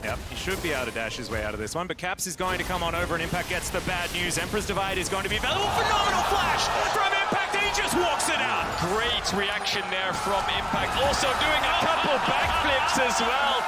Yep, he should be able to dash his way out of this one, but Caps is going to come on over and Impact gets the bad news. Emperor's Divide is going to be available. Phenomenal flash from Impact and he just walks it out. Great reaction there from Impact. Also doing a couple backflips as well.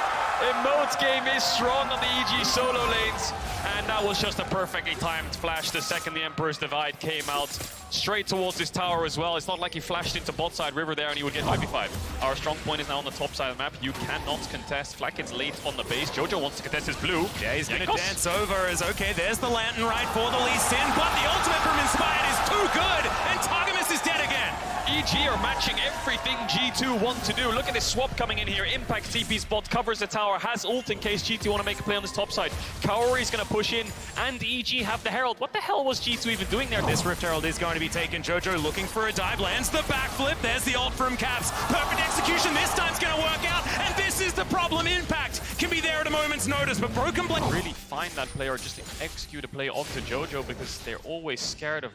Emote's game is strong on the EG solo lanes. And that was just a perfectly timed flash the second the Emperor's Divide came out. Straight towards this tower as well. It's not like he flashed into bot side river there and he would get 5v5. Our strong point is now on the top side of the map. You cannot contest. Flak gets late on the base. Jojo wants to contest his blue. Yeah, he's going to dance over as, okay, there's the lantern right for the Lee Sin, but the ultimate from Inspired is too good, and Targamas is dead again. EG are matching everything G2 want to do. Look at this swap coming in here. Impact TP spot, covers the tower, has ult in case G2 want to make a play on this top side. Kaori is going to push in, and EG have the Herald. What the hell was G2 even doing there? This Rift Herald is going to be taken. Jojo looking for a dive, lands the backflip. There's the ult from Caps. Perfect execution. This time's going to work out, and this is the problem. Impact can be there at a moment's notice, but Broken Blade... Really find that player just to execute a play onto Jojo because they're always scared of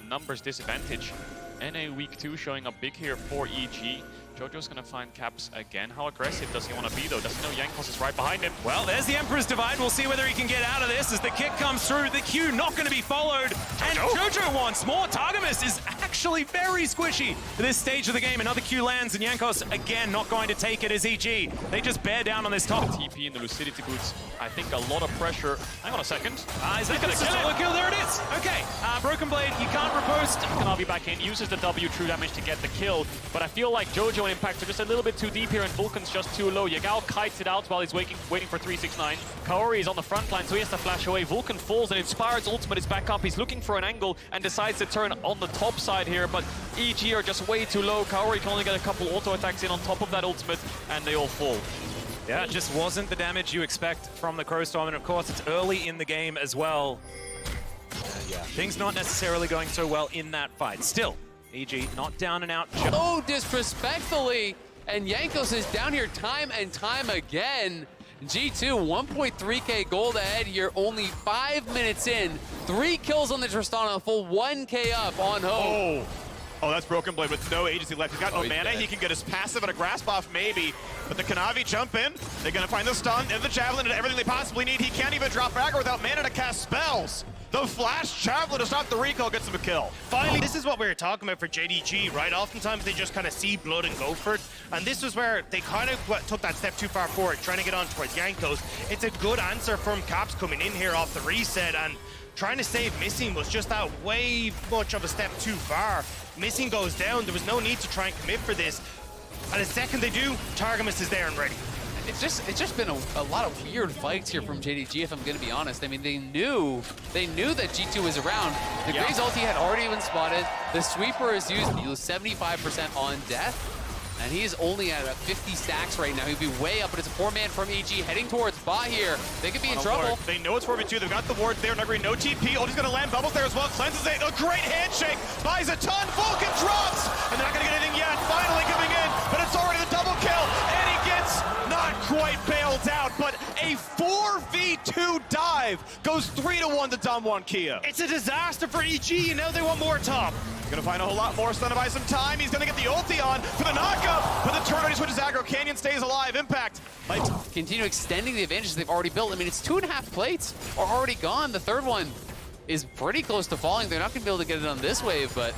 numbers disadvantage. NA week 2 showing up big here for EG. Jojo's gonna find Caps again. How aggressive does he want to be though? Doesn't know Jankos is right behind him. Well, there's the Emperor's Divide. We'll see whether he can get out of this as the kick comes through. The Q not going to be followed. And Jojo wants more. Targamas is actually very squishy at this stage of the game. Another Q lands and Jankos again not going to take it as EG. They just bear down on this top. TP in the Lucidity boots. I think a lot of pressure. Hang on a second. Is that going to kill it? Kill? There it is. Okay. Broken Blade, you can't riposte. Kanavi back in, uses the W true damage to get the kill. But I feel like Jojo and Impact are just a little bit too deep here and Vulcan's just too low. Yagao kites it out while he's waiting for 369. Kaori is on the front line, so he has to flash away. Vulcan falls and Inspired's ultimate is back up. He's looking for an angle and decides to turn on the top side here, but EG are just way too low. Kaori can only get a couple auto attacks in on top of that ultimate and they all fall. Yeah, it just wasn't the damage you expect from the Crowstorm, and of course it's early in the game as well. Yeah, things not necessarily going so well in that fight. Still, EG not down and out. Oh, disrespectfully, and Jankos is down here time and time again. G2, 1.3k gold ahead here, only 5 minutes in. 3 kills on the Tristana, full 1k up on Hope. Oh, that's Broken Blade with no agency left. He's got no mana. He can get his passive and a grasp off maybe. But the Kanavi jump in. They're going to find the stun and the Javelin and everything they possibly need. He can't even drop Aggro without mana to cast spells. The Flash Javelin to stop the recall gets him a kill. Finally, this is what we were talking about for JDG, right? Oftentimes they just kind of see blood and go for it. And this was where they kind of took that step too far forward, trying to get on towards Jankos. It's a good answer from Caps coming in here off the reset, and trying to save Missing was just that way much of a step too far. Missing goes down, there was no need to try and commit for this. And the second they do, Targamas is there and ready. It's just been a lot of weird fights here from JDG, if I'm going to be honest. I mean, they knew that G2 was around. The Graves ulti had already been spotted. The sweeper is used 75% on death. And he's only at 50 stacks right now. He'd be way up, but it's a 4-man from EG heading towards bot here. They could be in trouble. They know it's 4v2. They've got the ward there. Nuggery, no TP. Ulti's going to land bubbles there as well. Cleanses it. A great handshake. Buys a ton. Vulcan drops. And they're not going to get anything yet. Finally coming in. But it's already the double kill. And he gets not quite bailed out, but a 4v2 dive goes 3-1 to DWG KIA. It's a disaster for EG, and now they want more top. Gonna find a whole lot more, stun to buy some time. He's gonna get the ulti on for the knockup, but the turn he switches aggro. Canyon stays alive. Impact might continue extending the advantages they've already built. I mean, it's 2.5 plates are already gone. The third one is pretty close to falling. They're not gonna be able to get it on this wave, but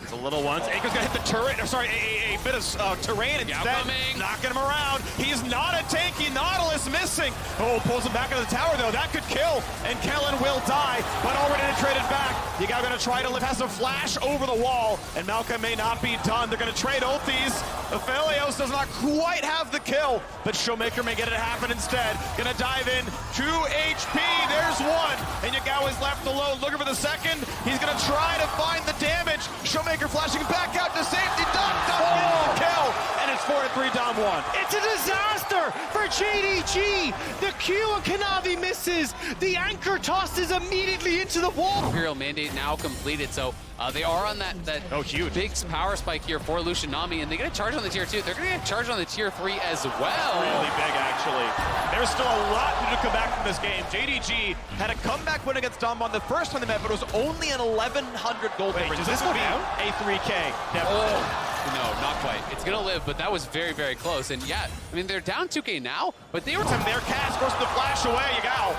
it's a little one. Aiko's gonna hit the turret, or sorry, a bit of terrain instead. Knocking him around. He's not a tanky. Nautilus missing. Oh, pulls him back into the tower though. That could kill, and Kellen will die, but already traded back. You guys are gonna try to live, has a flash over the wall, and Malcolm may not be done. They're gonna trade ultis. Aphelios does not quite have the kill, but Showmaker may get it happen instead. Gonna dive in, 2 HP, there's one, and Yagawa's left alone, looking for the second. He's gonna try to find the damage. Showmaker flashing back out to safety. Doesn't get the kill, and it's 4-3 DWG. It's a disaster for JDG. The Q and Kanavi misses. The anchor tosses immediately into the wall. Imperial Mandate now completed, so they are on that huge big power spike here for Lucian Nami, and they get a charge on the tier 2. They're going to get charged on the tier 3 as well. Really big, actually. There's still a lot to come back from this game. JDG had a comeback win against DWG the first time they met, but it was only an 1,100 gold difference. This will be a 3K. Oh. No, not quite. It's gonna live, but that was very, very close. And yeah, I mean, they're down 2K now, but they were... Their cast goes to the flash away. Yagao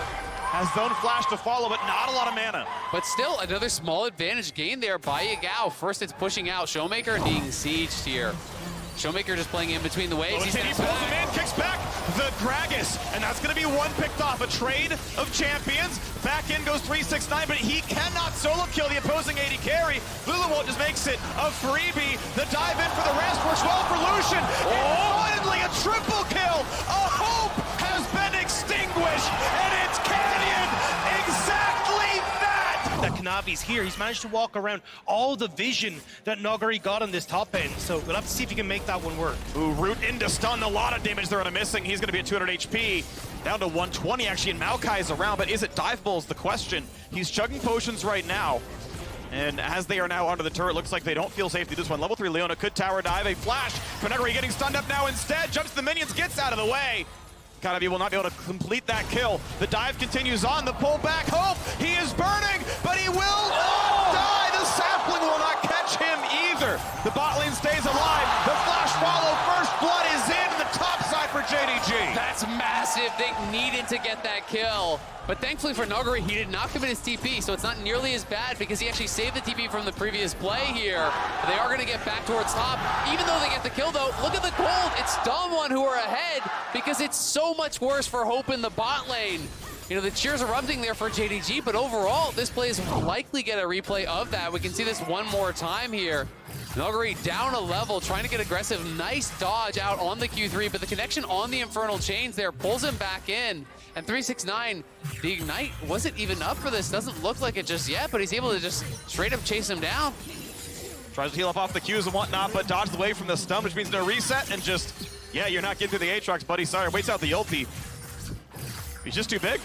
has zone flash to follow, but not a lot of mana. But still, another small advantage gained there by Yagao. First, it's pushing out. Showmaker being sieged here. Showmaker just playing in between the waves. He pulls him in, kicks back the Gragas, and that's going to be one picked off. A trade of champions. Back in goes 369, but he cannot solo kill the opposing AD carry. Luluwalt just makes it a freebie. The dive in for the rest works well for Lucian. And finally, a triple kill. A hope has been extinguished, and it's Canyon. Exactly that. That Kanavi's here. He's managed to walk around all the vision that Nogari got on this top end, so we'll have to see if he can make that one work. Ooh, root into stun, a lot of damage there on a missing. He's going to be at 200 HP, down to 120 actually, and Maokai is around, but is it dive balls the question? He's chugging potions right now, and as they are now under the turret, looks like they don't feel safe to this one. Level 3 Leona could tower dive, a flash, Nogari getting stunned up now instead, jumps to the minions, gets out of the way. Kanavi will not be able to complete that kill. The dive continues on, the pull back, Hope, he is burning, but he will not die. The sapling will not catch him either. The bot lane stays alive. The flash follow, first blood is in the top side for JDG. That's massive. They needed to get that kill. But thankfully for Nogari, he did not commit his TP, so it's not nearly as bad because he actually saved the TP from the previous play here. They are going to get back towards top. Even though they get the kill, though, look at the gold. It's Damwon who are ahead because it's so much worse for Hope in the bot lane. You know, the cheers erupting there for JDG, but overall, this play is likely get a replay of that. We can see this one more time here. Nogari down a level, trying to get aggressive. Nice dodge out on the Q3, but the connection on the Infernal Chains there pulls him back in. And 369, the Ignite wasn't even up for this. Doesn't look like it just yet, but he's able to just straight up chase him down. Tries to heal off the Qs and whatnot, but dodged away from the stun, which means no reset, and just, yeah, you're not getting through the Aatrox, buddy. Sorry, waits out the ulti. He's just too big.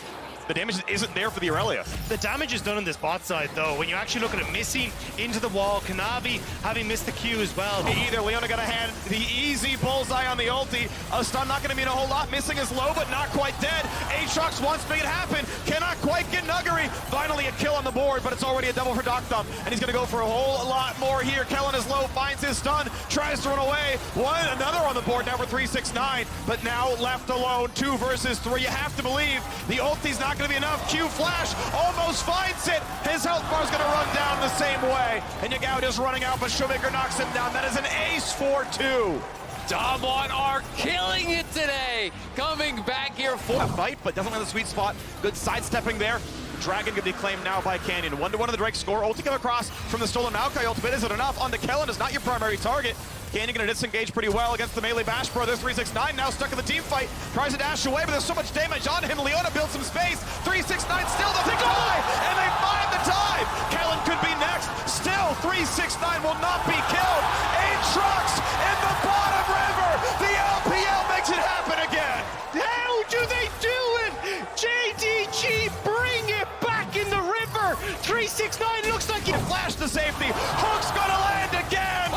The damage isn't there for the Aurelia. The damage is done on this bot side, though. When you actually look at it missing into the wall, Kanavi having missed the Q as well. Either Leona got a hand, the easy bullseye on the ulti. A stun not going to mean a whole lot. Missing is low, but not quite dead. Aatrox wants to make it happen. Cannot quite get Nuggery. Finally a kill on the board, but it's already a double for Doctum. And he's going to go for a whole lot more here. Kellen is low, finds his stun, tries to run away. Another on the board now for 369, but now left alone. 2 versus 3. You have to believe the ulti's not going to be enough. Q flash almost finds it. His health bar is going to run down the same way. And Yagao is running out, but Showmaker knocks him down. That is an ace for 2. Damwon are killing it today. Coming back here for a fight, but doesn't have the sweet spot. Good sidestepping there. Dragon could be claimed now by Canyon. 1-1 of the Drake score. Ulti come across from the stolen Maokai ultimate. Is it enough? On the Kellen is not your primary target. Canyon gonna disengage pretty well against the melee Bash Pro. There's 369 now stuck in the team fight. Tries to dash away, but there's so much damage on him. Leona builds some space. 369 still doesn't die, and they find the dive. Kellen could be next. Still, 369 will not be killed. Aatrox in the bottom river. The LPL makes it happen again. How do they do it? JDG bring it back in the river. 369 looks like he flashed to safety. Hook's gonna land again.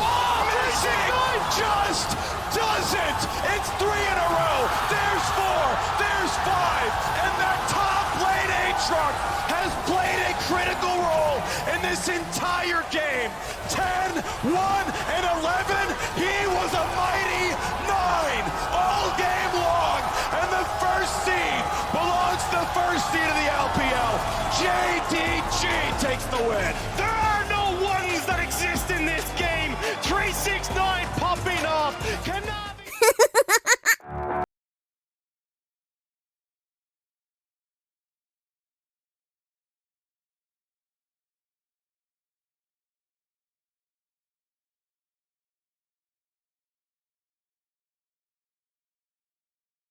Just doesn't. It's 3 in a row. There's 4. There's 5. And that top lane Aatrox has played a critical role in this entire game. 10, 1, and 11. He was a mighty 9 all game long. And the first seed belongs to the first seed of the LPL. JDG takes the win.